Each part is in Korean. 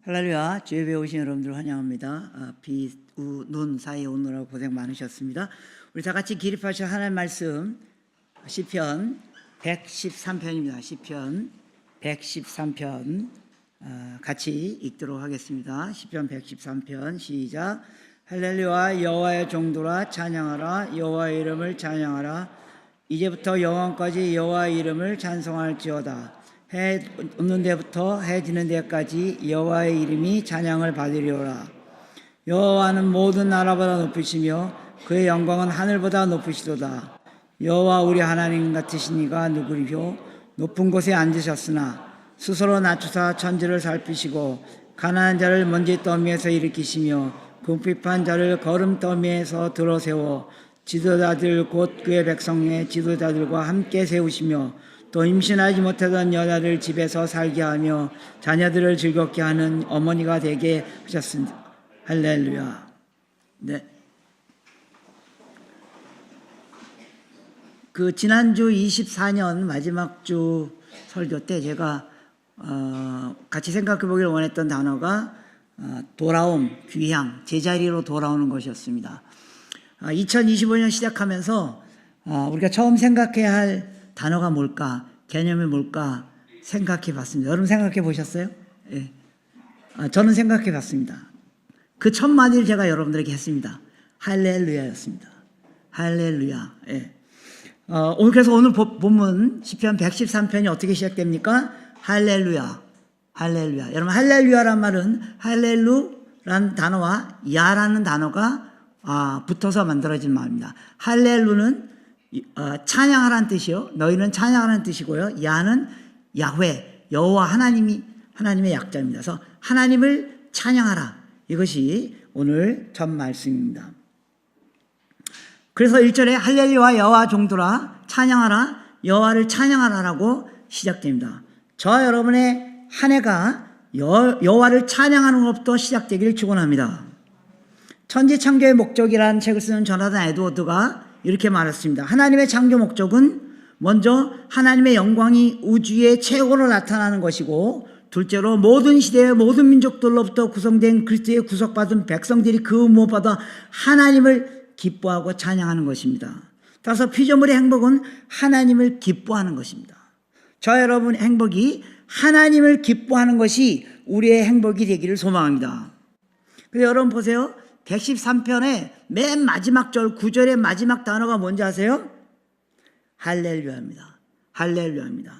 할렐루야. 주예배에 오신 여러분들 환영합니다. 비, 눈 사이에 오느라고 고생 많으셨습니다. 우리 다 같이 기립하셔 하나님 말씀 시편 113편입니다. 시편 113편 같이 읽도록 하겠습니다. 시편 113편 시작. 할렐루야. 여호와의 종들아 찬양하라. 여호와의 이름을 찬양하라. 이제부터 영원까지 여호와의 이름을 찬송할지어다. 해 없는 데부터 해 지는 데까지 여호와의 이름이 찬양을 받으리로라. 여호와는 모든 나라보다 높으시며 그의 영광은 하늘보다 높으시도다. 여호와 우리 하나님 같으신 이가 누구리요? 높은 곳에 앉으셨으나 스스로 낮추사 천지를 살피시고 가난한 자를 먼지 더미에서 일으키시며 궁핍한 자를 거름 더미에서 들어세워 지도자들 곧 그의 백성의 지도자들과 함께 세우시며 또 임신하지 못하던 여자를 집에서 살게 하며 자녀들을 즐겁게 하는 어머니가 되게 하셨습니다. 할렐루야. 네. 그 지난주 24년 마지막 주 설교 때 제가 같이 생각해 보기를 원했던 단어가 돌아옴, 귀향, 제자리로 돌아오는 것이었습니다. 2025년 시작하면서 우리가 처음 생각해야 할 단어가 뭘까, 개념이 뭘까 생각해 봤습니다. 여러분 생각해 보셨어요? 예. 저는 생각해 봤습니다. 그 첫 마디를 제가 여러분들에게 했습니다. 할렐루야였습니다. 할렐루야. 예. 그래서 오늘 본문 시편 113편이 어떻게 시작됩니까? 할렐루야. 할렐루야. 여러분 할렐루야란 말은 할렐루라는 단어와 야라는 단어가 붙어서 만들어진 말입니다. 할렐루는 찬양하라는 뜻이요. 너희는 찬양하라는 뜻이고요. 야는 야훼, 여호와 하나님의 약자입니다. 그래서 하나님을 찬양하라. 이것이 오늘 첫 말씀입니다. 그래서 1절에 할렐루야 여호와 종들아 찬양하라. 여호와를 찬양하라라고 시작됩니다. 저와 여러분의 한 해가 여호와를 찬양하는 것부터 시작되기를 축원합니다. 천지창조의 목적이라는 책을 쓰는 조나단 에드워드가 이렇게 말했습니다. 하나님의 창조 목적은 먼저 하나님의 영광이 우주의 최고로 나타나는 것이고, 둘째로 모든 시대의 모든 민족들로부터 구성된 그리스도의 구속받은 백성들이 그 무엇보다 하나님을 기뻐하고 찬양하는 것입니다. 따라서 피조물의 행복은 하나님을 기뻐하는 것입니다. 저 여러분의 행복이 하나님을 기뻐하는 것이 우리의 행복이 되기를 소망합니다. 그래서 여러분 보세요. 113편의 맨 마지막 절 9절의 마지막 단어가 뭔지 아세요? 할렐루야입니다. 할렐루야입니다.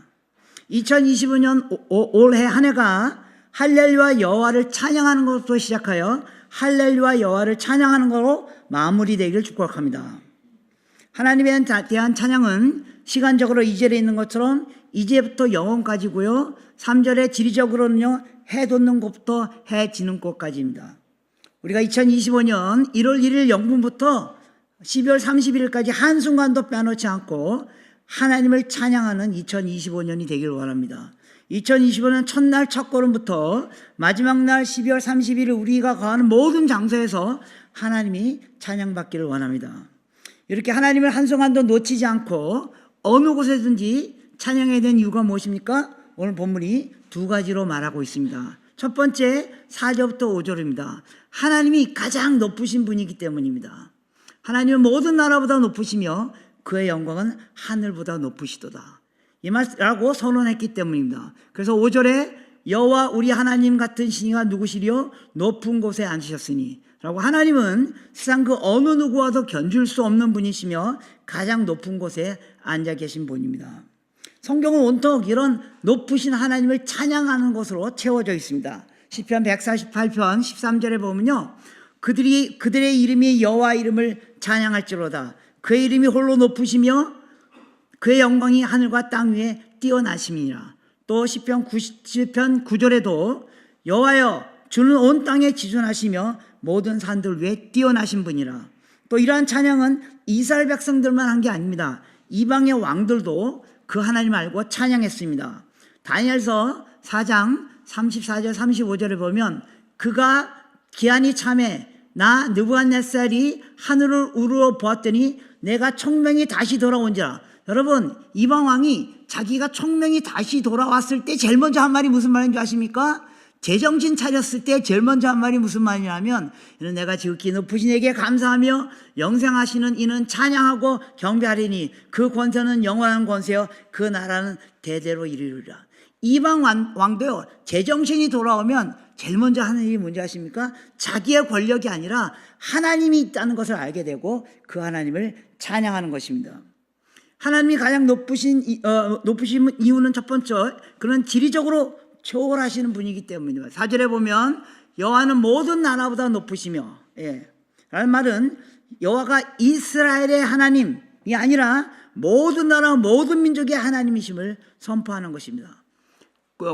2025년 올해 한 해가 할렐루야 여호와를 찬양하는 것부터 시작하여 할렐루야 여호와를 찬양하는 것으로 마무리되기를 축복합니다. 하나님에 대한 찬양은 시간적으로 2절에 있는 것처럼 이제부터 영원까지고요. 3절에 지리적으로는요. 해 돋는 곳부터 해 지는 곳까지입니다. 우리가 2025년 1월 1일 영분부터 12월 31일까지 한순간도 빼놓지 않고 하나님을 찬양하는 2025년이 되기를 원합니다. 2025년 첫날 첫걸음부터 마지막 날 12월 30일 우리가 가는 모든 장소에서 하나님이 찬양받기를 원합니다. 이렇게 하나님을 한순간도 놓치지 않고 어느 곳에든지 찬양해야 되는 이유가 무엇입니까? 오늘 본문이 두 가지로 말하고 있습니다. 첫 번째 4절부터 5절입니다. 하나님이 가장 높으신 분이기 때문입니다. 하나님은 모든 나라보다 높으시며 그의 영광은 하늘보다 높으시도다. 이 말이라고 선언했기 때문입니다. 그래서 5절에 여호와 우리 하나님 같은 신이가 누구시리요? 높은 곳에 앉으셨으니 라고 하나님은 세상 그 어느 누구와도 견줄 수 없는 분이시며 가장 높은 곳에 앉아 계신 분입니다. 성경은 온통 이런 높으신 하나님을 찬양하는 것으로 채워져 있습니다. 시편 148편 13절에 보면요. 그들의 이름이 여호와 이름을 찬양할지로다. 그의 이름이 홀로 높으시며 그의 영광이 하늘과 땅 위에 뛰어나심이니라. 또 시편 90편 9절에도 여호와여 주는 온 땅에 지존하시며 모든 산들 위에 뛰어나신 분이라. 또 이러한 찬양은 이스라엘 백성들만 한 게 아닙니다. 이방의 왕들도 그 하나님 알고 찬양했습니다. 다니엘서 4장 34절 35절에 보면 그가 기한이 참해 나 느부갓네살이 하늘을 우러러 보았더니 내가 총명이 다시 돌아온지라. 여러분 이방 왕이 자기가 총명이 다시 돌아왔을 때 제일 먼저 한 말이 무슨 말인지 아십니까? 제정신 차렸을 때 제일 먼저 한 말이 무슨 말이냐면, 이는 내가 지극히 높으신 이에게 감사하며 영생하시는 이는 찬양하고 경배하리니 그 권세는 영원한 권세여 그 나라는 대대로 이르리라. 이방 왕도요, 제정신이 돌아오면 제일 먼저 하는 일이 뭔지 아십니까? 자기의 권력이 아니라 하나님이 있다는 것을 알게 되고 그 하나님을 찬양하는 것입니다. 하나님이 가장 높으신 이유는 첫 번째, 그는 지리적으로 초월하시는 분이기 때문입니다. 4절에 보면 여호와는 모든 나라보다 높으시며, 라는 말은 여호와가 이스라엘의 하나님이 아니라 모든 나라 모든 민족의 하나님이심을 선포하는 것입니다.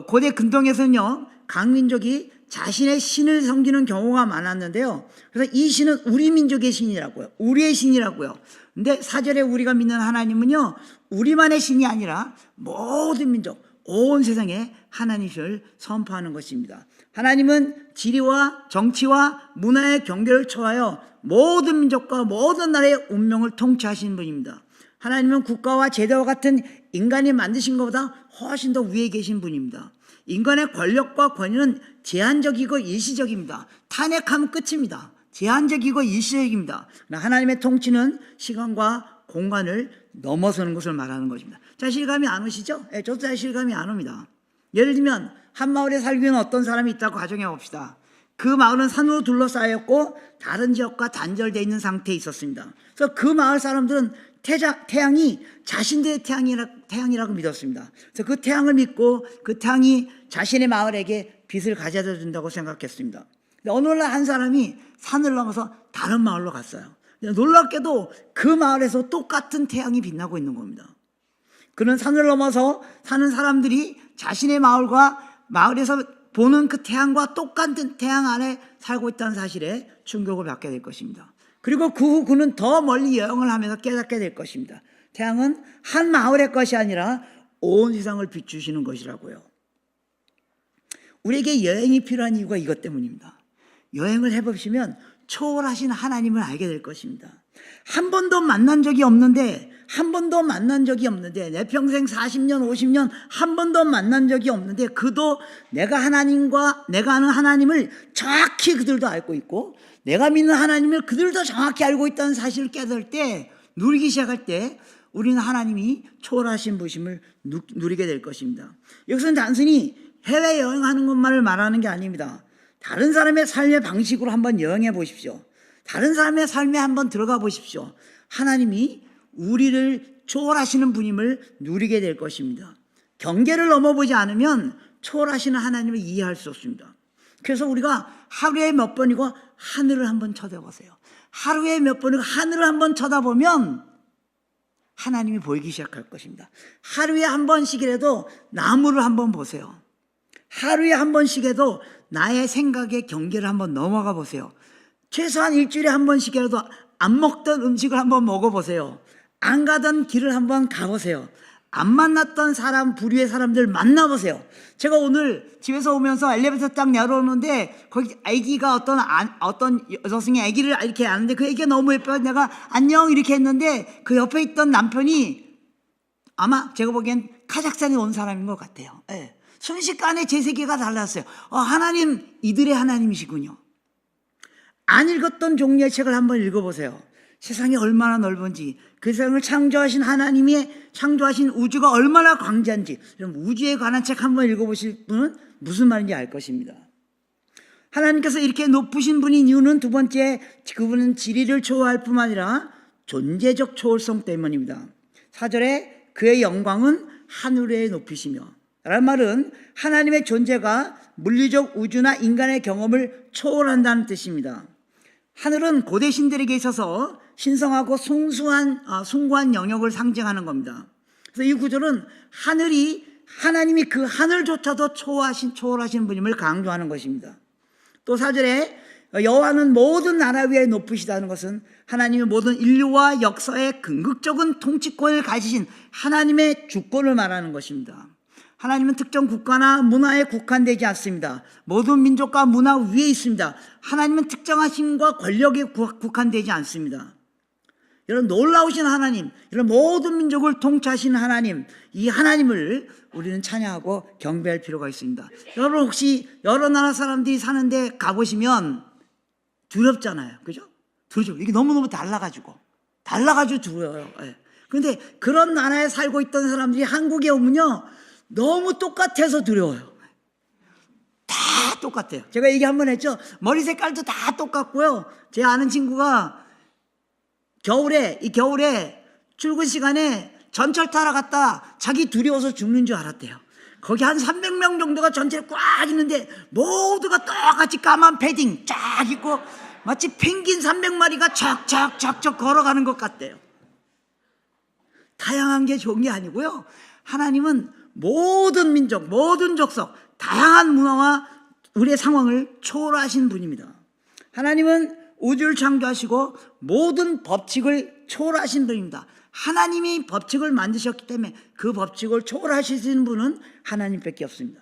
고대 근동에서는요, 각 민족이 자신의 신을 섬기는 경우가 많았는데요, 그래서 이 신은 우리 민족의 신이라고요, 우리의 신이라고요. 근데 4절에 우리가 믿는 하나님은요, 우리만의 신이 아니라 모든 민족, 온 세상에 하나님을 선포하는 것입니다. 하나님은 지리와 정치와 문화의 경계를 초하여 모든 민족과 모든 나라의 운명을 통치하시는 분입니다. 하나님은 국가와 제도와 같은 인간이 만드신 것보다 훨씬 더 위에 계신 분입니다. 인간의 권력과 권위는 제한적이고 일시적입니다. 탄핵하면 끝입니다. 제한적이고 일시적입니다. 하나님의 통치는 시간과 공간을 넘어서는 것을 말하는 것입니다. 자, 실감이 안 오시죠? 저도 잘 실감이 안 옵니다. 예를 들면 한 마을에 살고 있는 어떤 사람이 있다고 가정해 봅시다. 그 마을은 산으로 둘러싸였고 다른 지역과 단절되어 있는 상태에 있었습니다. 그래서 그 마을 사람들은 태양이 자신들의 태양이라고 믿었습니다. 그래서 그 태양을 믿고 그 태양이 자신의 마을에게 빛을 가져다 준다고 생각했습니다. 근데 어느 날 한 사람이 산을 넘어서 다른 마을로 갔어요. 놀랍게도 그 마을에서 똑같은 태양이 빛나고 있는 겁니다. 그는 산을 넘어서 사는 사람들이 자신의 마을에서 보는 그 태양과 똑같은 태양 안에 살고 있다는 사실에 충격을 받게 될 것입니다. 그리고 그 후 그는 더 멀리 여행을 하면서 깨닫게 될 것입니다. 태양은 한 마을의 것이 아니라 온 세상을 비추시는 것이라고요. 우리에게 여행이 필요한 이유가 이것 때문입니다. 여행을 해보시면 초월하신 하나님을 알게 될 것입니다. 한 번도 만난 적이 없는데 내 평생 40년 50년 한 번도 만난 적이 없는데 그도 내가 아는 하나님을 정확히 그들도 알고 있고 내가 믿는 하나님을 그들도 정확히 알고 있다는 사실을 깨달을 때, 누리기 시작할 때 우리는 하나님이 초월하신 분심을 누리게 될 것입니다. 여기서는 단순히 해외여행하는 것만을 말하는 게 아닙니다. 다른 사람의 삶의 방식으로 한번 여행해 보십시오. 다른 사람의 삶에 한번 들어가 보십시오. 하나님이 우리를 초월하시는 분임을 누리게 될 것입니다. 경계를 넘어보지 않으면 초월하시는 하나님을 이해할 수 없습니다. 그래서 우리가 하루에 몇 번이고 하늘을 한번 쳐다보세요. 하루에 몇 번이고 하늘을 한번 쳐다보면 하나님이 보이기 시작할 것입니다. 하루에 한 번씩이라도 나무를 한번 보세요. 하루에 한 번씩이라도 나의 생각의 경계를 한번 넘어가 보세요. 최소한 일주일에 한 번씩이라도 안 먹던 음식을 한번 먹어보세요. 안 가던 길을 한번 가보세요. 안 만났던 부류의 사람들 만나보세요. 제가 오늘 집에서 오면서 엘리베이터 딱 내려오는데 거기 아기가 어떤 여성이 아기를 이렇게 안는데 그 아기가 너무 예뻐요. 내가 안녕 이렇게 했는데 그 옆에 있던 남편이 아마 제가 보기엔 카자흐스탄에 온 사람인 것 같아요. 네. 순식간에 제 세계가 달랐어요. 하나님, 이들의 하나님이시군요. 안 읽었던 종류의 책을 한번 읽어보세요. 세상이 얼마나 넓은지, 그 세상을 창조하신 하나님의 창조하신 우주가 얼마나 광대한지, 우주에 관한 책 한번 읽어보실 분은 무슨 말인지 알 것입니다. 하나님께서 이렇게 높으신 분인 이유는 두 번째, 그분은 지리를 초월할 뿐만 아니라 존재적 초월성 때문입니다. 4절에 그의 영광은 하늘 위에 높이시며, 라는 말은 하나님의 존재가 물리적 우주나 인간의 경험을 초월한다는 뜻입니다. 하늘은 고대 신들에게 있어서 신성하고 숭고한 영역을 상징하는 겁니다. 그래서 이 구절은 하나님이 그 하늘조차도 초월하신 분임을 강조하는 것입니다. 또 4절에 여호와는 모든 나라 위에 높으시다는 것은 하나님의 모든 인류와 역사의 궁극적인 통치권을 가지신 하나님의 주권을 말하는 것입니다. 하나님은 특정 국가나 문화에 국한되지 않습니다. 모든 민족과 문화 위에 있습니다. 하나님은 특정하심과 권력에 국한되지 않습니다. 이런 놀라우신 하나님, 이런 모든 민족을 통치하신 하나님, 이 하나님을 우리는 찬양하고 경배할 필요가 있습니다. 여러분 혹시 여러 나라 사람들이 사는데 가보시면 두렵잖아요. 그죠? 두렵죠. 이게 너무너무 달라가지고 두려워요. 그런데 그런 나라에 살고 있던 사람들이 한국에 오면요, 너무 똑같아서 두려워요. 다 똑같아요. 제가 얘기 한번 했죠. 머리 색깔도 다 똑같고요. 제 아는 친구가 겨울에 출근 시간에 전철 타러 갔다 자기 두려워서 죽는 줄 알았대요. 거기 한 300명 정도가 전체에 꽉 있는데 모두가 똑같이 까만 패딩 쫙 입고 마치 펭귄 300마리가 척척척척 걸어가는 것 같대요. 다양한 게 좋은 게 아니고요, 하나님은 모든 민족, 모든 족속, 다양한 문화와 우리의 상황을 초월하신 분입니다. 하나님은 우주를 창조하시고 모든 법칙을 초월하신 분입니다. 하나님이 법칙을 만드셨기 때문에 그 법칙을 초월하시는 분은 하나님밖에 없습니다.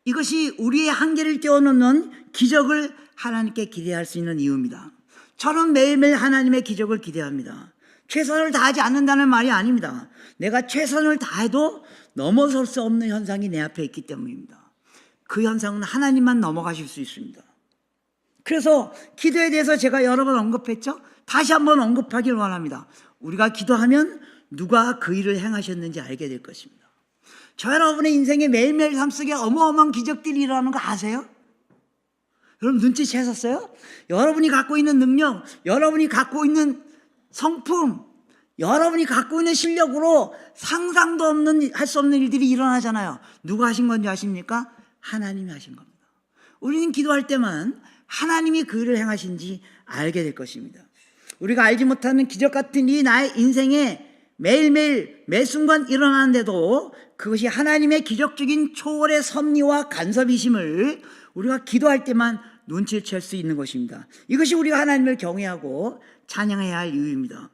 이것이 우리의 한계를 뛰어넘는 기적을 하나님께 기대할 수 있는 이유입니다. 저는 매일매일 하나님의 기적을 기대합니다. 최선을 다하지 않는다는 말이 아닙니다. 내가 최선을 다해도 넘어설 수 없는 현상이 내 앞에 있기 때문입니다. 그 현상은 하나님만 넘어가실 수 있습니다. 그래서 기도에 대해서 제가 여러 번 언급했죠. 다시 한번 언급하길 원합니다. 우리가 기도하면 누가 그 일을 행하셨는지 알게 될 것입니다. 저 여러분의 인생에 매일매일 삶 속에 어마어마한 기적들이 일어나는 거 아세요? 여러분 눈치채셨어요? 여러분이 갖고 있는 능력, 여러분이 갖고 있는 성품, 여러분이 갖고 있는 실력으로 상상도 없는, 할 수 없는 일들이 일어나잖아요. 누가 하신 건지 아십니까? 하나님이 하신 겁니다. 우리는 기도할 때만 하나님이 그 일을 행하신지 알게 될 것입니다. 우리가 알지 못하는 기적 같은 일이 나의 인생에 매일매일 매 순간 일어나는데도 그것이 하나님의 기적적인 초월의 섭리와 간섭이심을 우리가 기도할 때만 눈치를 챌 수 있는 것입니다. 이것이 우리가 하나님을 경외하고 찬양해야 할 이유입니다.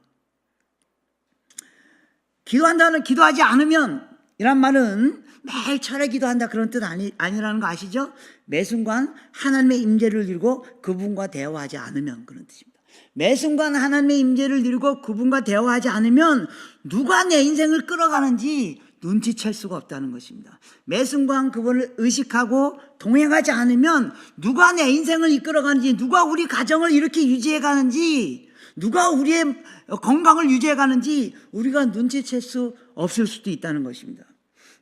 기도하지 않으면 이란 말은 매일 철회 기도한다 그런 뜻 아니라는 거 아시죠? 매 순간 하나님의 임재를 누리고 그분과 대화하지 않으면 그런 뜻입니다. 매 순간 하나님의 임재를 누리고 그분과 대화하지 않으면 누가 내 인생을 끌어가는지 눈치챌 수가 없다는 것입니다. 매 순간 그분을 의식하고 동행하지 않으면 누가 내 인생을 이끌어가는지, 누가 우리 가정을 이렇게 유지해가는지, 누가 우리의 건강을 유지해가는지 우리가 눈치챌 수 없을 수도 있다는 것입니다.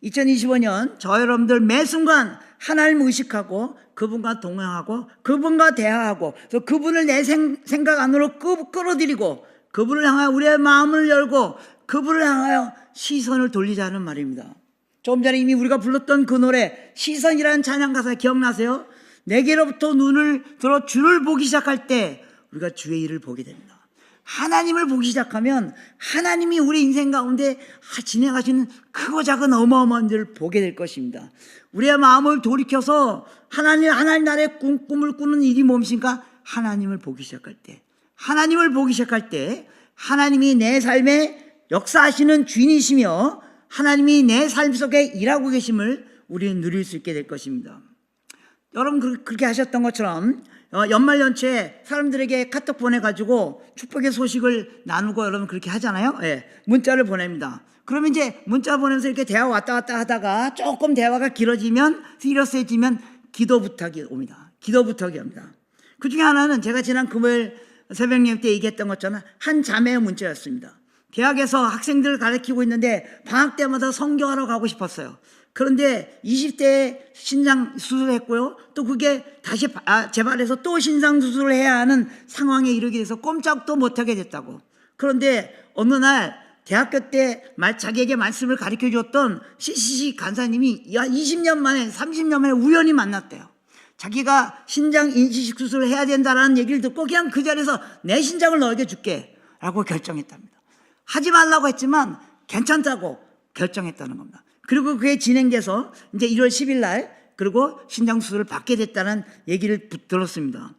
2025년 저 여러분들 매 순간 하나님을 의식하고 그분과 동행하고 그분과 대화하고 또 그분을 내 생각 안으로 끌어들이고 그분을 향하여 우리의 마음을 열고 그분을 향하여 시선을 돌리자는 말입니다. 조금 전에 이미 우리가 불렀던 그 노래 시선이라는 찬양 가사 기억나세요? 내게로부터 눈을 들어 주를 보기 시작할 때 우리가 주의 일을 보게 됩니다. 하나님을 보기 시작하면 하나님이 우리 인생 가운데 진행하시는 크고 작은 어마어마한 일을 보게 될 것입니다. 우리의 마음을 돌이켜서 하나님 나라의 꿈을 꾸는 일이 뭡니까? 하나님을 보기 시작할 때, 하나님이 내 삶에 역사하시는 주인이시며 하나님이 내 삶 속에 일하고 계심을 우리는 누릴 수 있게 될 것입니다. 여러분 그렇게 하셨던 것처럼 연말 연초에 사람들에게 카톡 보내가지고 축복의 소식을 나누고 여러분 그렇게 하잖아요. 문자를 보냅니다. 그러면 이제 문자 보내면서 이렇게 대화 왔다 갔다 하다가 조금 대화가 길어지면 시리어스해지면 기도 부탁이 옵니다. 그 중에 하나는 제가 지난 금요일 새벽 예배 때 얘기했던 것처럼 한 자매의 문자였습니다. 대학에서 학생들을 가르치고 있는데 방학 때마다 성교하러 가고 싶었어요. 그런데 20대에 신장 수술을 했고요. 또 그게 다시 재발해서 또 신장 수술을 해야 하는 상황에 이르게 돼서 꼼짝도 못하게 됐다고. 그런데 어느 날 대학교 때 자기에게 말씀을 가르쳐 주었던 CCC 간사님이 20년 만에 30년 만에 우연히 만났대요. 자기가 신장 인시식 수술을 해야 된다라는 얘기를 듣고 그냥 그 자리에서 내 신장을 너에게 줄게 라고 결정했답니다. 하지 말라고 했지만 괜찮다고 결정했다는 겁니다. 그리고 그게 진행돼서 이제 1월 10일 날 그리고 신장 수술을 받게 됐다는 얘기를 들었습니다.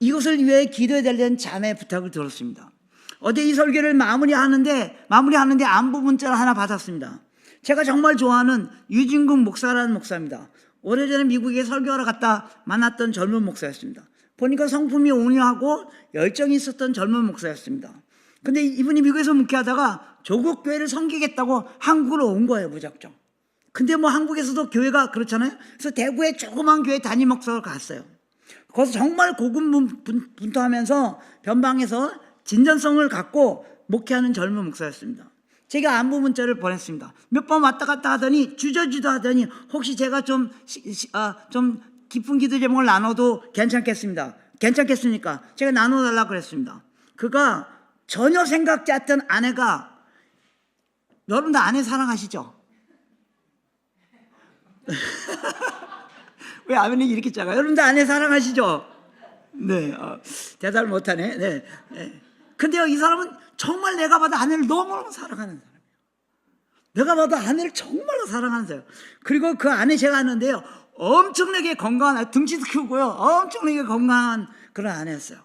이것을 위해 기도해야 되는 자매의 부탁을 들었습니다. 어제 이 설교를 마무리하는데 안부 문자를 하나 받았습니다. 제가 정말 좋아하는 유진국 목사라는 목사입니다. 오래전에 미국에 설교하러 갔다 만났던 젊은 목사였습니다. 보니까 성품이 온유하고 열정이 있었던 젊은 목사였습니다. 근데 이분이 미국에서 목회하다가 조국 교회를 섬기겠다고 한국으로 온 거예요, 무작정. 근데 뭐 한국에서도 교회가 그렇잖아요. 그래서 대구에 조그만 교회 담임 목사로 갔어요. 거기서 정말 고군분투하면서 변방에서 진전성을 갖고 목회하는 젊은 목사였습니다. 제가 안부 문자를 보냈습니다. 몇 번 왔다 갔다 하더니 주저주저 하더니 혹시 제가 좀 깊은 기도 제목을 나눠도 괜찮겠습니까? 제가 나눠달라고 그랬습니다. 그가 전혀 생각지 않던 아내가, 여러분들 아내 사랑하시죠? 왜 아멘이 이렇게 작아요? 여러분들 아내 사랑하시죠? 네, 대답을 못하네. 네. 근데요, 이 사람은 정말 내가 봐도 아내를 너무너무 사랑하는 사람이에요. 내가 봐도 아내를 정말로 사랑하는 사람이에요. 그리고 그 아내 제가 아는데요, 엄청나게 건강한, 등치도 크고요, 엄청나게 건강한 그런 아내였어요.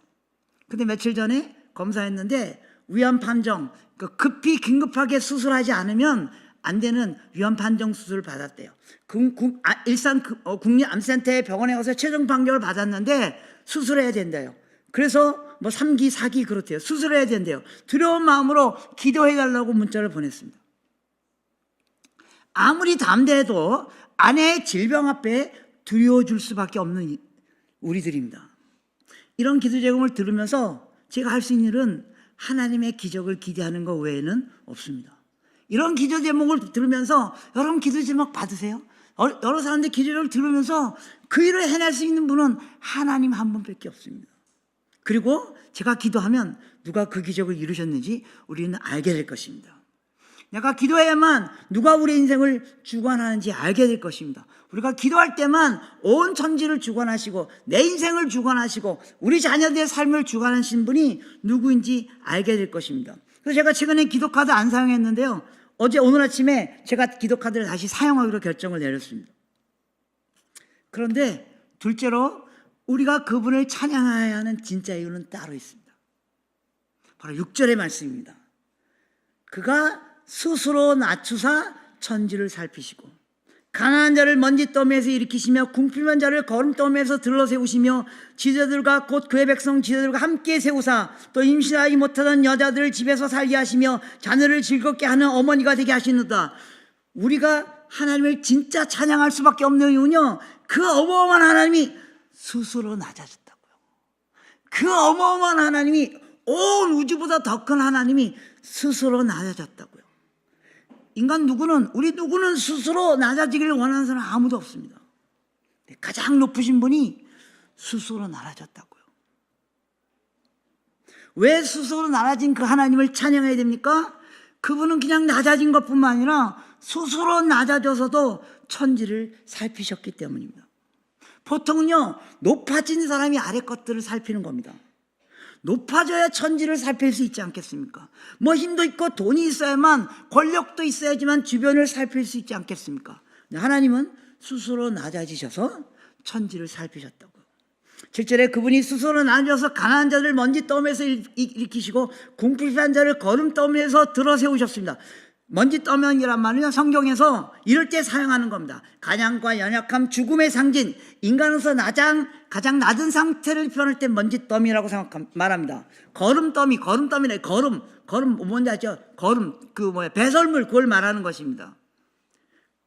근데 며칠 전에 검사했는데 위암 판정, 급히 긴급하게 수술하지 않으면 안 되는 위암 판정 수술을 받았대요. 일산 국립암센터에 병원에 가서 최종 판결을 받았는데 수술해야 된대요. 그래서 뭐 3기, 4기 그렇대요. 수술해야 된대요. 두려운 마음으로 기도해달라고 문자를 보냈습니다. 아무리 담대해도 아내의 질병 앞에 두려워질 수밖에 없는 우리들입니다. 이런 기도 제목을 들으면서 제가 할 수 있는 일은 하나님의 기적을 기대하는 것 외에는 없습니다. 이런 기도 제목을 들으면서, 여러분 기도 제목 받으세요. 여러 사람들 기도 제목을 들으면서 그 일을 해낼 수 있는 분은 하나님 한 분밖에 없습니다. 그리고 제가 기도하면 누가 그 기적을 이루셨는지 우리는 알게 될 것입니다. 내가 기도해야만 누가 우리 인생을 주관하는지 알게 될 것입니다. 우리가 기도할 때만 온 천지를 주관하시고 내 인생을 주관하시고 우리 자녀들의 삶을 주관하신 분이 누구인지 알게 될 것입니다. 그래서 제가 최근에 기도카드 안 사용했는데요, 오늘 아침에 제가 기도카드를 다시 사용하기로 결정을 내렸습니다. 그런데 둘째로 우리가 그분을 찬양해야 하는 진짜 이유는 따로 있습니다. 바로 6절의 말씀입니다. 그가 스스로 낮추사 천지를 살피시고 가난한 자를 먼지더미에서 일으키시며 궁핍한 자를 거름더미에서 들러세우시며 지도자들과 곧 그의 백성 지도자들과 함께 세우사 또 임신하지 못하던 여자들을 집에서 살게 하시며 자녀를 즐겁게 하는 어머니가 되게 하시는다. 우리가 하나님을 진짜 찬양할 수밖에 없는 이유는요, 그 어마어마한 하나님이 스스로 낮아졌다고요. 그 어마어마한 하나님이, 온 우주보다 더 큰 하나님이 스스로 낮아졌다고요. 우리 누구는 스스로 낮아지기를 원하는 사람 아무도 없습니다. 가장 높으신 분이 스스로 낮아졌다고요. 왜 스스로 낮아진 그 하나님을 찬양해야 됩니까? 그분은 그냥 낮아진 것뿐만 아니라 스스로 낮아져서도 천지를 살피셨기 때문입니다. 보통은요, 높아진 사람이 아래 것들을 살피는 겁니다. 높아져야 천지를 살필 수 있지 않겠습니까? 뭐 힘도 있고 돈이 있어야만, 권력도 있어야지만 주변을 살필 수 있지 않겠습니까? 하나님은 스스로 낮아지셔서 천지를 살피셨다고요. 7절에 그분이 스스로 낮아져서 가난한 자를 먼지더미에서 일으키시고 궁핍한 자를 거름더미에서 들어세우셨습니다. 먼지더미란 말은요, 성경에서 이럴 때 사용하는 겁니다. 가난과 연약함, 죽음의 상징, 인간으로서 가장 낮은 상태를 표현할 때 먼지더미라고 말합니다. 거름더미네. 거름 뭔지 아죠? 배설물, 그걸 말하는 것입니다.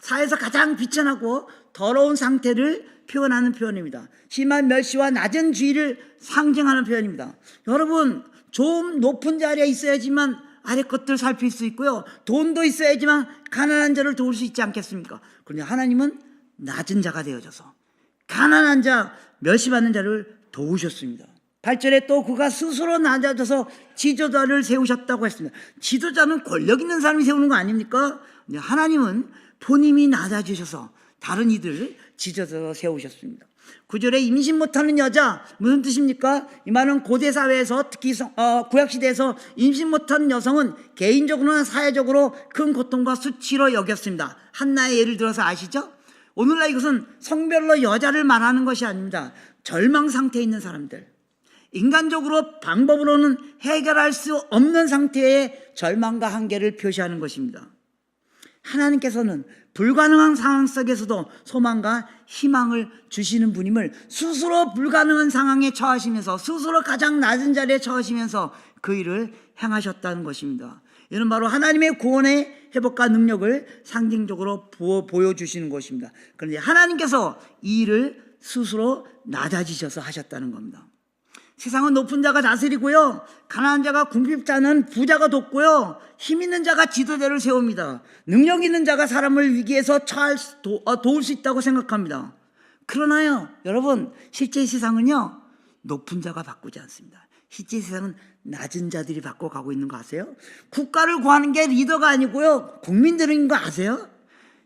사회에서 가장 비천하고 더러운 상태를 표현하는 표현입니다. 심한 멸시와 낮은 주의를 상징하는 표현입니다. 여러분, 좀 높은 자리에 있어야지만 아래 것들을 살필 수 있고요, 돈도 있어야지만 가난한 자를 도울 수 있지 않겠습니까? 그런데 하나님은 낮은 자가 되어져서 가난한 자, 멸시받는 자를 도우셨습니다. 8절에 또 그가 스스로 낮아져서 지도자를 세우셨다고 했습니다. 지도자는 권력 있는 사람이 세우는 거 아닙니까? 하나님은 본인이 낮아지셔서 다른 이들을 지도자로 세우셨습니다. 9절에 임신 못하는 여자, 무슨 뜻입니까? 이 말은 고대 사회에서, 특히 구약시대에서 임신 못하는 여성은 개인적으로나 사회적으로 큰 고통과 수치로 여겼습니다. 한나의 예를 들어서 아시죠? 오늘날 이것은 성별로 여자를 말하는 것이 아닙니다. 절망 상태에 있는 사람들, 인간적으로 방법으로는 해결할 수 없는 상태의 절망과 한계를 표시하는 것입니다. 하나님께서는 불가능한 상황 속에서도 소망과 희망을 주시는 분임을 스스로 불가능한 상황에 처하시면서 스스로 가장 낮은 자리에 처하시면서 그 일을 행하셨다는 것입니다. 이는 바로 하나님의 구원의 회복과 능력을 상징적으로 보여주시는 것입니다. 그런데 하나님께서 이 일을 스스로 낮아지셔서 하셨다는 겁니다. 세상은 높은 자가 다스리고요, 가난한 자가 궁핍자는 부자가 돕고요, 힘 있는 자가 지도자를 세웁니다. 능력 있는 자가 사람을 위기에서 도울 수 있다고 생각합니다. 그러나요, 여러분, 실제 세상은요, 높은 자가 바꾸지 않습니다. 실제 세상은 낮은 자들이 바꿔가고 있는 거 아세요? 국가를 구하는 게 리더가 아니고요, 국민들인 거 아세요?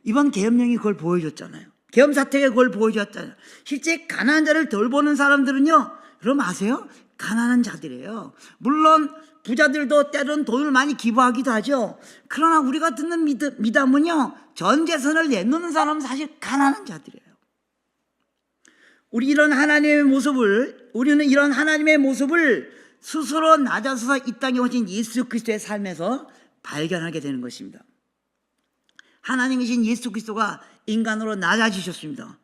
이번 계엄령이 그걸 보여줬잖아요. 계엄 사태가 그걸 보여줬잖아요. 실제 가난한 자를 돌보는 사람들은요, 여러분 아세요? 가난한 자들이에요. 물론 부자들도 때로는 돈을 많이 기부하기도 하죠. 그러나 우리가 듣는 미담은요, 전 재산을 내놓는 사람은 사실 가난한 자들이에요. 우리는 이런 하나님의 모습을 스스로 낮아서서 이 땅에 오신 예수 그리스도의 삶에서 발견하게 되는 것입니다. 하나님이신 예수 그리스도가 인간으로 낮아지셨습니다.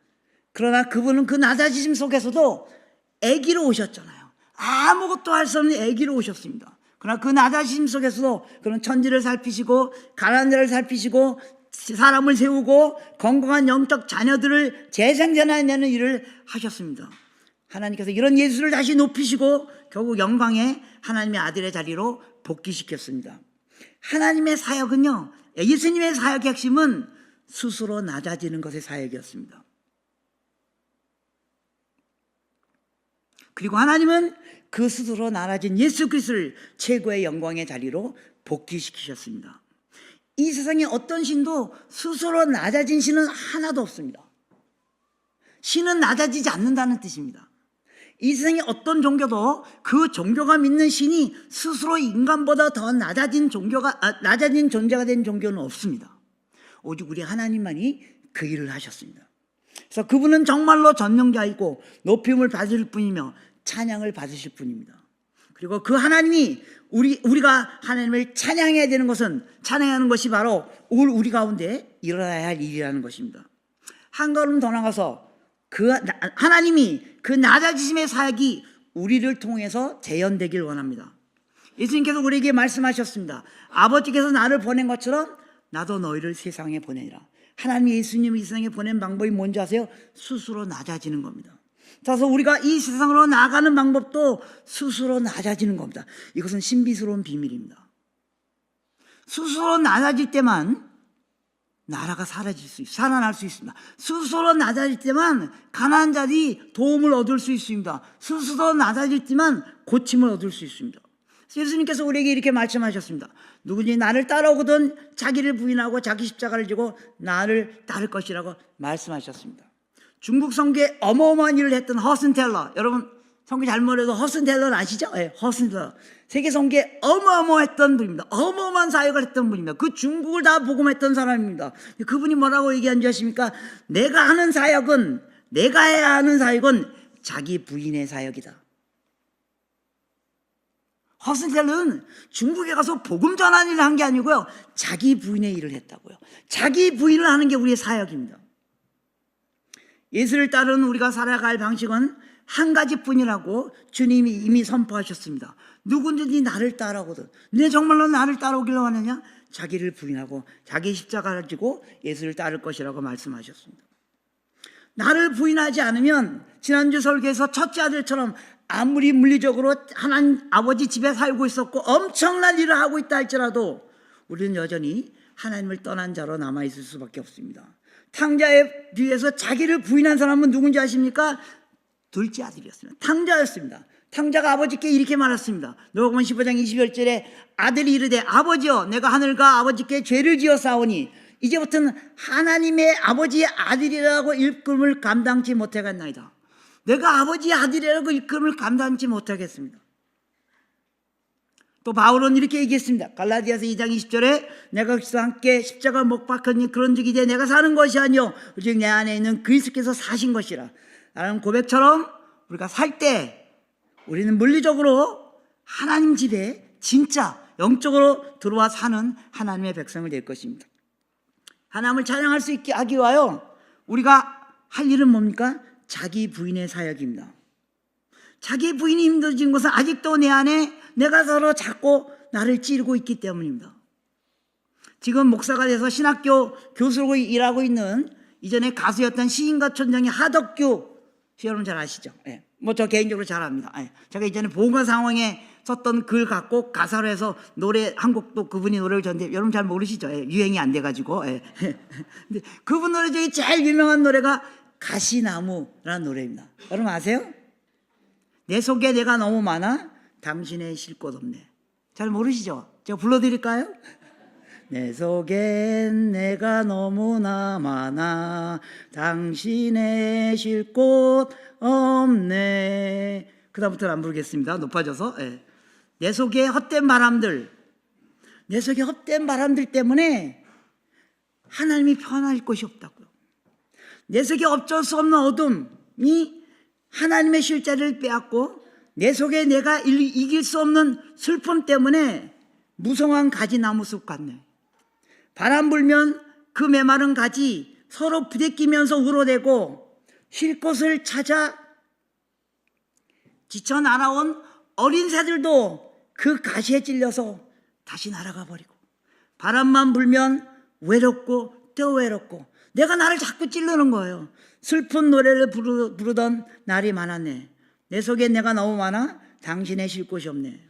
그러나 그분은 그 낮아지심 속에서도 아기로 오셨잖아요. 아무것도 할 수 없는 아기로 오셨습니다. 그러나 그 낮아지심 속에서도 그런 천지를 살피시고 가난한 자를 살피시고 사람을 세우고 건강한 영적 자녀들을 재생전해내는 일을 하셨습니다. 하나님께서 이런 예수를 다시 높이시고 결국 영광의 하나님의 아들의 자리로 복귀시켰습니다. 하나님의 사역은요, 예수님의 사역의 핵심은 스스로 낮아지는 것의 사역이었습니다. 그리고 하나님은 그 스스로 낮아진 예수 그리스도를 최고의 영광의 자리로 복귀시키셨습니다. 이 세상에 어떤 신도 스스로 낮아진 신은 하나도 없습니다. 신은 낮아지지 않는다는 뜻입니다. 이 세상에 어떤 종교도 그 종교가 믿는 신이 스스로 인간보다 더 낮아진 존재가 된 종교는 없습니다. 오직 우리 하나님만이 그 일을 하셨습니다. 그래서 그분은 정말로 전능자이고 높임을 받을 뿐이며 찬양을 받으실 분입니다. 그리고 그 하나님이 우리가 하나님을 찬양해야 되는 것은, 찬양하는 것이 바로 우리 가운데 일어나야 할 일이라는 것입니다. 한 걸음 더 나가서 하나님이 그 낮아지심의 사역이 우리를 통해서 재현되길 원합니다. 예수님께서 우리에게 말씀하셨습니다. 아버지께서 나를 보낸 것처럼 나도 너희를 세상에 보내리라. 하나님이 예수님을 이 세상에 보낸 방법이 뭔지 아세요? 스스로 낮아지는 겁니다. 그래서 우리가 이 세상으로 나아가는 방법도 스스로 낮아지는 겁니다. 이것은 신비스러운 비밀입니다. 스스로 낮아질 때만 나라가 살아날 수 있습니다. 스스로 낮아질 때만 가난한 자들이 도움을 얻을 수 있습니다. 스스로 낮아질 때만 고침을 얻을 수 있습니다. 예수님께서 우리에게 이렇게 말씀하셨습니다. 누구든지 나를 따라오거든 자기를 부인하고 자기 십자가를 지고 나를 따를 것이라고 말씀하셨습니다. 중국 성교에 어마어마한 일을 했던 허슨텔러, 여러분 성교 잘못해도 허슨텔러 아시죠? 네, 허슨텔러. 세계 성교에 어마어마했던 분입니다. 어마어마한 사역을 했던 분입니다. 그 중국을 다 복음했던 사람입니다. 그분이 뭐라고 얘기한지 아십니까? 내가 해야 하는 사역은 자기 부인의 사역이다. 허슨텔러는 중국에 가서 복음 전하는 일을 한 게 아니고요, 자기 부인의 일을 했다고요. 자기 부인을 하는 게 우리의 사역입니다. 예수를 따르는 우리가 살아갈 방식은 한 가지뿐이라고 주님이 이미 선포하셨습니다. 누구든지 나를 따라오거든. 네 정말로 나를 따라오기를 원하냐? 자기를 부인하고 자기 십자가를 지고 예수를 따를 것이라고 말씀하셨습니다. 나를 부인하지 않으면 지난주 설교에서 첫째 아들처럼 아무리 물리적으로 하나님 아버지 집에 살고 있었고 엄청난 일을 하고 있다 할지라도 우리는 여전히 하나님을 떠난 자로 남아있을 수밖에 없습니다. 탕자에 비해서 자기를 부인한 사람은 누군지 아십니까? 둘째 아들이었습니다. 탕자였습니다. 탕자가 아버지께 이렇게 말했습니다. 누가복음 15장 21절에 아들이 이르되 아버지여 내가 하늘과 아버지께 죄를 지었사오니 이제부터는 하나님의 아버지의 아들이라고 일컬음을 감당치 못하겠나이다. 내가 아버지의 아들이라고 일컬음을 감당치 못하겠습니다. 또 바울은 이렇게 얘기했습니다. 갈라디아서 2장 20절에 내가 그리스도와 함께 십자가 못 박혔니 그런즉 이제 내가 사는 것이 아니요 오직 내 안에 있는 그리스도께서 사신 것이라. 라는 고백처럼 우리가 살 때 우리는 물리적으로 하나님 집에 진짜 영적으로 들어와 사는 하나님의 백성을 될 것입니다. 하나님을 찬양할 수 있게 하기 위하여 우리가 할 일은 뭡니까? 자기 부인의 사역입니다. 자기 부인이 힘들어진 것은 아직도 내 안에 내가 서로 자꾸 나를 찌르고 있기 때문입니다. 지금 목사가 돼서 신학교 교수로 일하고 있는 이전에 가수였던 시인과 촌장의 하덕규 씨, 여러분 잘 아시죠? 예. 뭐 저 개인적으로 잘 압니다. 예. 제가 이전에 보건 상황에 썼던 글 갖고 가사로 해서 노래 한 곡도 그분이 노래를 줬는데 여러분 잘 모르시죠? 예. 유행이 안 돼가지고. 예. 근데 그분 노래 중에 제일 유명한 노래가 가시나무라는 노래입니다. 여러분 아세요? 내 속에 내가 너무 많아 당신의 쉴 곳 없네. 잘 모르시죠? 제가 불러드릴까요? 내 속엔 내가 너무나 많아 당신의 쉴 곳 없네. 그 다음부터는 안 부르겠습니다. 높아져서. 예. 내 속에 헛된 바람들, 내 속에 헛된 바람들 때문에 하나님이 편할 곳이 없다고요. 내 속에 어쩔 수 없는 어둠이 하나님의 쉴 자리를 빼앗고 내 속에 내가 이길 수 없는 슬픔 때문에 무성한 가지 나무숲 같네. 바람 불면 그 메마른 가지 서로 부대끼면서 울어대고 쉴 곳을 찾아 지쳐 날아온 어린 새들도 그 가시에 찔려서 다시 날아가 버리고 바람만 불면 외롭고 또 외롭고 내가 나를 자꾸 찌르는 거예요. 슬픈 노래를 부르던 날이 많았네. 내 속에 내가 너무 많아 당신의 쉴 곳이 없네.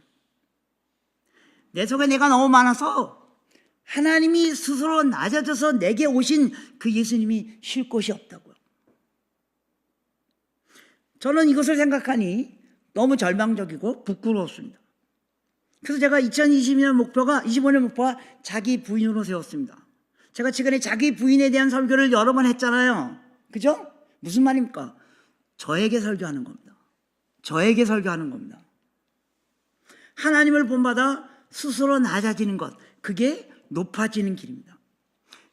내 속에 내가 너무 많아서 하나님이 스스로 낮아져서 내게 오신 그 예수님이 쉴 곳이 없다고요. 저는 이것을 생각하니 너무 절망적이고 부끄러웠습니다. 그래서 제가 2025년 목표가 자기 부인으로 세웠습니다. 제가 최근에 자기 부인에 대한 설교를 여러 번 했잖아요. 그죠? 무슨 말입니까? 저에게 설교하는 겁니다. 저에게 설교하는 겁니다. 하나님을 본받아 스스로 낮아지는 것, 그게 높아지는 길입니다.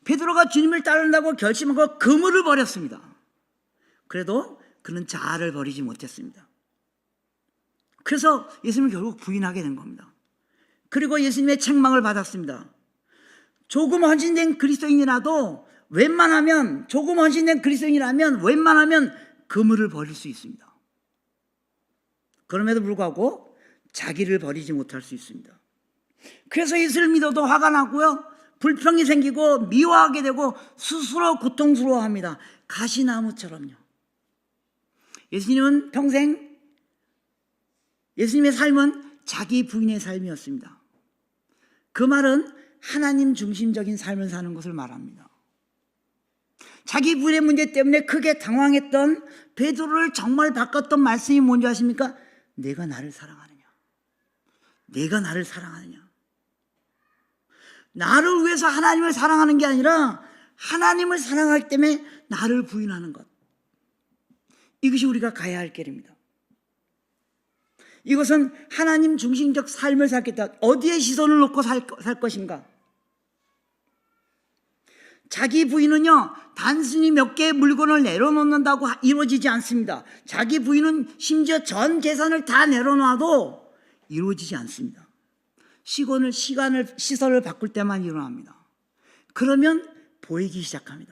베드로가 주님을 따른다고 결심하고 그물을 버렸습니다. 그래도 그는 자아를 버리지 못했습니다. 그래서 예수님을 결국 부인하게 된 겁니다. 그리고 예수님의 책망을 받았습니다. 조금 헌신된 그리스도인이라도 웬만하면 그물을 버릴 수 있습니다. 그럼에도 불구하고 자기를 버리지 못할 수 있습니다. 그래서 예수를 믿어도 화가 나고요, 불평이 생기고 미워하게 되고 스스로 고통스러워합니다. 가시나무처럼요. 예수님은 평생 예수님의 삶은 자기 부인의 삶이었습니다. 그 말은 하나님 중심적인 삶을 사는 것을 말합니다. 자기 부인의 문제 때문에 크게 당황했던 베드로를 정말 바꿨던 말씀이 뭔지 아십니까? 내가 나를 사랑하느냐? 내가 나를 사랑하느냐? 나를 위해서 하나님을 사랑하는 게 아니라 하나님을 사랑하기 때문에 나를 부인하는 것. 이것이 우리가 가야 할 길입니다. 이것은 하나님 중심적 삶을 살겠다. 어디에 시선을 놓고 살 것인가? 자기 부인은요, 단순히 몇 개의 물건을 내려놓는다고 이루어지지 않습니다. 자기 부인은 심지어 전 재산을 다 내려놔도 이루어지지 않습니다. 시선을 바꿀 때만 일어납니다. 그러면 보이기 시작합니다.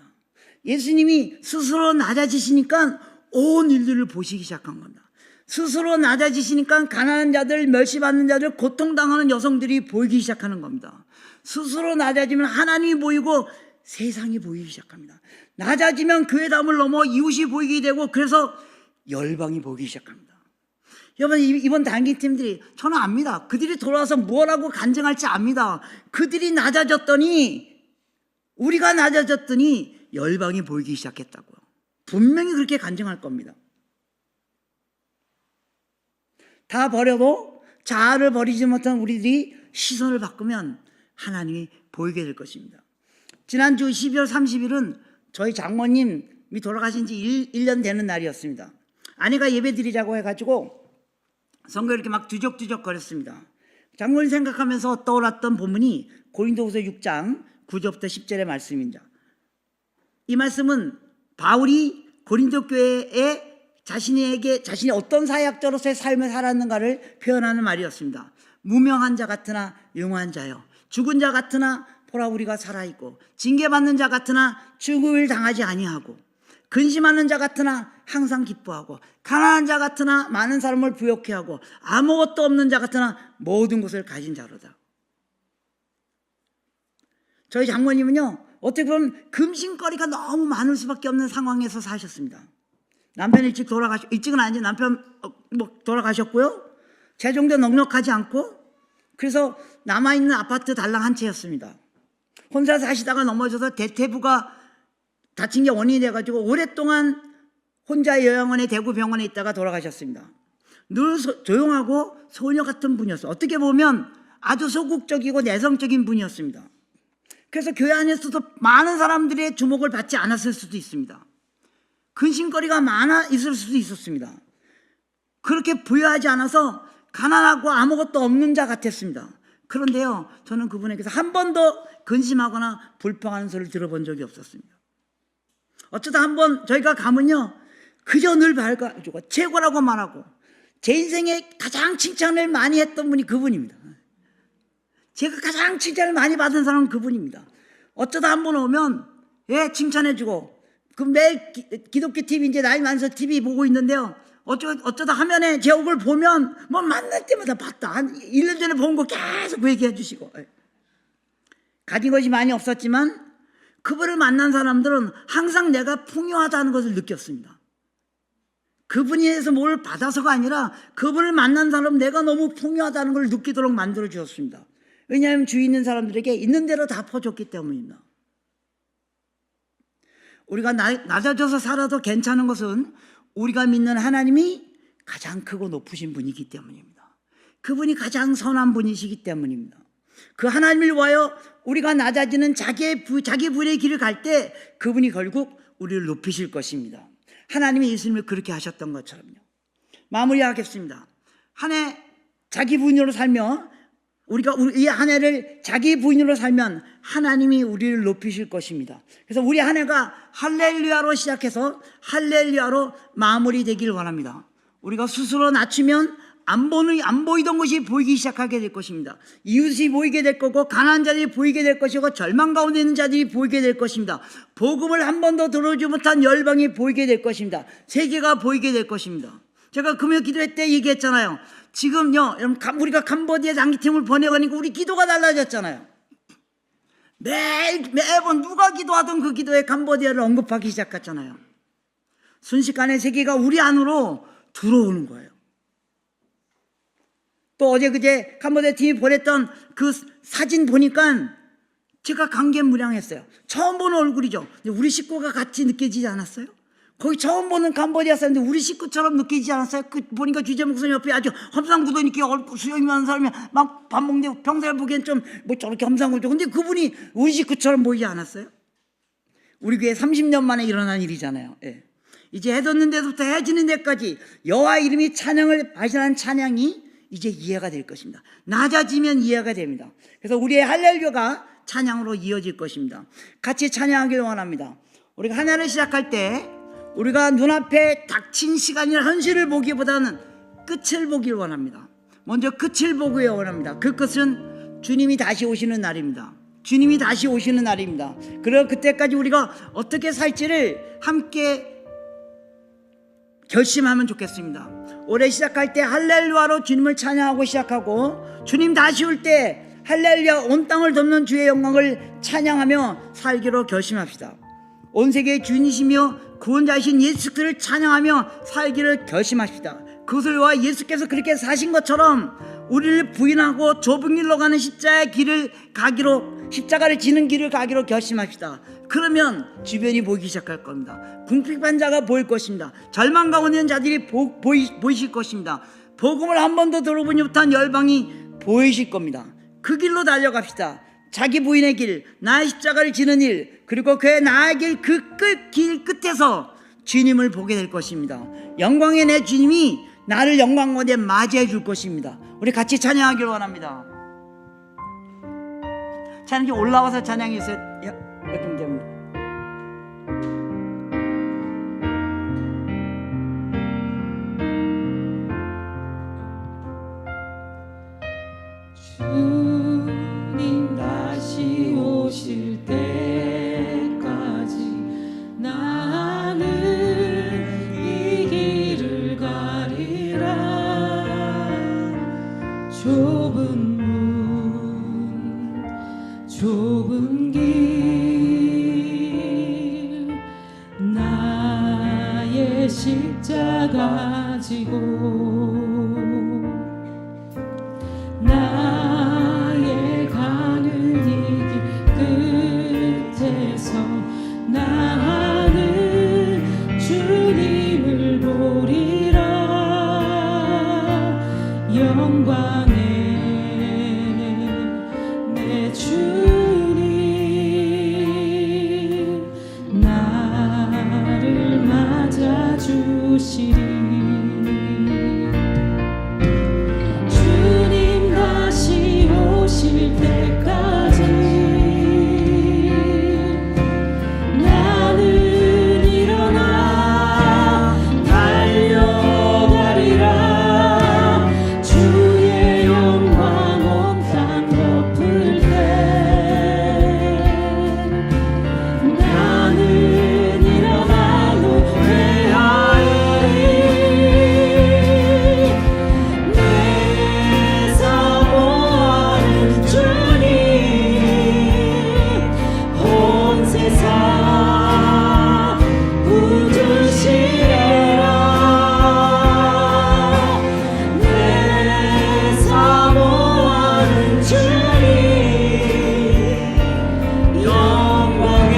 예수님이 스스로 낮아지시니까 온 인류를 보시기 시작한 겁니다. 스스로 낮아지시니까 가난한 자들, 멸시받는 자들, 고통당하는 여성들이 보이기 시작하는 겁니다. 스스로 낮아지면 하나님이 보이고 세상이 보이기 시작합니다. 낮아지면 교회 담을 넘어 이웃이 보이게 되고 그래서 열방이 보이기 시작합니다. 여러분, 이번 단기팀들이 저는 압니다. 그들이 돌아와서 뭐라고 간증할지 압니다. 그들이 낮아졌더니, 우리가 낮아졌더니 열방이 보이기 시작했다고요. 분명히 그렇게 간증할 겁니다. 다 버려도 자아를 버리지 못한 우리들이 시선을 바꾸면 하나님이 보이게 될 것입니다. 지난주 12월 30일은 저희 장모님이 돌아가신 지 1년 되는 날이었습니다. 아내가 예배 드리자고 해가지고 성경을 이렇게 막 뒤적뒤적 거렸습니다. 장모님 생각하면서 떠올랐던 본문이 고린도후서 6장 9절부터 10절의 말씀입니다. 이 말씀은 바울이 고린도 교회에 자신이 어떤 사역자로서의 삶을 살았는가를 표현하는 말이었습니다. 무명한 자 같으나 용한 자요, 죽은 자 같으나 보라 우리가 살아있고 징계받는 자 같으나 죽음을 당하지 아니하고 근심하는 자 같으나 항상 기뻐하고 가난한 자 같으나 많은 사람을 부욕해 하고 아무것도 없는 자 같으나 모든 것을 가진 자로다. 저희 장모님은요, 어떻게 보면 금신거리가 너무 많을 수밖에 없는 상황에서 사셨습니다. 남편 일찍은 아니지, 남편 돌아가셨고요, 재정도 넉넉하지 않고, 그래서 남아있는 아파트 달랑 한 채였습니다. 혼자 사시다가 넘어져서 대퇴부가 다친 게 원인이 돼가지고 오랫동안 혼자 요양원에 대구 병원에 있다가 돌아가셨습니다. 늘 조용하고 소녀 같은 분이었어요. 어떻게 보면 아주 소극적이고 내성적인 분이었습니다. 그래서 교회 안에서도 많은 사람들의 주목을 받지 않았을 수도 있습니다. 근심거리가 많아 있을 수도 있었습니다. 그렇게 부유하지 않아서 가난하고 아무것도 없는 자 같았습니다. 그런데요, 저는 그분에게서 한 번도 근심하거나 불평하는 소리를 들어본 적이 없었습니다. 어쩌다 한번 저희가 가면요, 그저 늘 밝아지고 최고라고 말하고 제 인생에 가장 칭찬을 많이 했던 분이 그분입니다. 제가 가장 칭찬을 많이 받은 사람은 그분입니다. 어쩌다 한번 오면 칭찬해주고, 그 매일 기독교 TV, 이제 나이 많아서 TV 보고 있는데요, 어쩌다 화면에 제 얼굴 보면 뭐 만날 때마다 봤다, 한 1년 전에 본 거 계속 그 얘기해 주시고. 가진 것이 많이 없었지만 그분을 만난 사람들은 항상 내가 풍요하다는 것을 느꼈습니다. 그분에서 뭘 받아서가 아니라 그분을 만난 사람은 내가 너무 풍요하다는 걸 느끼도록 만들어 주었습니다. 왜냐하면 주위 있는 사람들에게 있는 대로 다 퍼줬기 때문입니다. 우리가 낮아져서 살아도 괜찮은 것은 우리가 믿는 하나님이 가장 크고 높으신 분이기 때문입니다. 그분이 가장 선한 분이시기 때문입니다. 그 하나님을 위하여 우리가 낮아지는 자기 불의 길을 갈 때 그분이 결국 우리를 높이실 것입니다. 하나님이 예수님을 그렇게 하셨던 것처럼요. 마무리하겠습니다. 한 해 자기 부인으로 살며, 우리가 이 한 해를 자기 부인으로 살면 하나님이 우리를 높이실 것입니다. 그래서 우리 한 해가 할렐루야로 시작해서 할렐루야로 마무리되길 원합니다. 우리가 스스로 낮추면 안 보이던 것이 보이기 시작하게 될 것입니다. 이웃이 보이게 될 거고, 가난한 자들이 보이게 될 것이고, 절망 가운데 있는 자들이 보이게 될 것입니다. 복음을 한 번도 들어주지 못한 열방이 보이게 될 것입니다. 세계가 보이게 될 것입니다. 제가 금요 기도회 때 얘기했잖아요. 지금요, 우리가 캄보디아 장기팀을 보내가니까 우리 기도가 달라졌잖아요. 매번 누가 기도하던 그 기도에 캄보디아를 언급하기 시작했잖아요. 순식간에 세계가 우리 안으로 들어오는 거예요. 또 어제 그제 캄보디아 팀이 보냈던 그 사진 보니까 제가 감개무량했어요. 처음 보는 얼굴이죠. 근데 우리 식구가 같이 느껴지지 않았어요? 거기 처음 보는 캄보디아 사람인데 우리 식구처럼 느끼지 않았어요? 보니까 주재 목사님 옆에 아주 험상궂은 이렇게 수염이 많은 사람이 막 밥 먹는데 평소에 보기엔 좀 뭐 저렇게 험상궂죠. 근데 그분이 우리 식구처럼 보이지 않았어요? 우리 교회 30년 만에 일어난 일이잖아요. 예. 이제 해 돋는 데부터 해 지는 데까지 여호와 이름이 찬양을 발전한 찬양이 이제 이해가 될 것입니다. 낮아지면 이해가 됩니다. 그래서 우리의 할렐루야가 찬양으로 이어질 것입니다. 같이 찬양하기를 원합니다. 우리가 하나를 시작할 때 우리가 눈앞에 닥친 시간이나 현실을 보기보다는 끝을 보길 원합니다. 먼저 끝을 보기를 원합니다. 그 끝은 주님이 다시 오시는 날입니다. 주님이 다시 오시는 날입니다. 그리고 그때까지 우리가 어떻게 살지를 함께 결심하면 좋겠습니다. 올해 시작할 때 할렐루야로 주님을 찬양하고 시작하고, 주님 다시 올 때 할렐루야 온 땅을 덮는 주의 영광을 찬양하며 살기로 결심합시다. 온 세계의 주인이시며 구원자이신 예수를 찬양하며 살기를 결심합시다. 그것을 위하여 예수께서 그렇게 사신 것처럼 우리를 부인하고 좁은 길로 가는 십자가를 지는 길을 가기로 결심합시다. 그러면 주변이 보이기 시작할 겁니다. 궁핍한 자가 보일 것입니다. 절망 가운데 있는 자들이 보이실 것입니다. 복음을 한 번도 들어보지 못한 열방이 보이실 겁니다. 그 길로 달려갑시다. 자기 부인의 길, 나의 십자가를 지는 일, 그리고 그의 나의 길, 길 끝에서 주님을 보게 될 것입니다. 영광의 내 주님이 나를 영광 가운데 맞이해 줄 것입니다. 우리 같이 찬양하기를 원합니다. 찬양이 올라와서 찬양해 주세요. 요즘 됩니다. 주님 다시 오시 하시고 나의 가는 이 길 끝에서 나는 주님을 보리라. 영광의 내 주님 나를 맞아주시리. 주님 다시 오실 때까지 나는 일어나 달려가리라. 주의 영광 온 땅 덮을 때 나는 일어나 노래하리. 내 사모하는 주님 온 세상 부주시리라. 내 사모하는 주님 영광의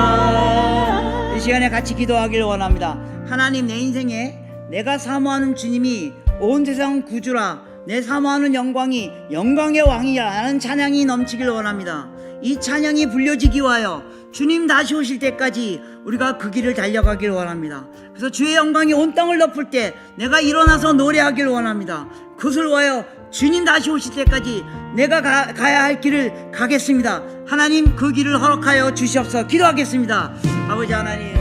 왕이시라. 이 시간에 같이 기도하기를 원합니다. 하나님, 내 인생에 내가 사모하는 주님이 온 세상 구주라, 내 사모하는 영광이 영광의 왕이라는 찬양이 넘치길 원합니다. 이 찬양이 불려지기 위하여 주님 다시 오실 때까지 우리가 그 길을 달려가길 원합니다. 그래서 주의 영광이 온 땅을 덮을 때 내가 일어나서 노래하길 원합니다. 그것을 위하여 주님 다시 오실 때까지 내가 가야 할 길을 가겠습니다. 하나님, 그 길을 허락하여 주시옵소서. 기도하겠습니다. 아버지 하나님,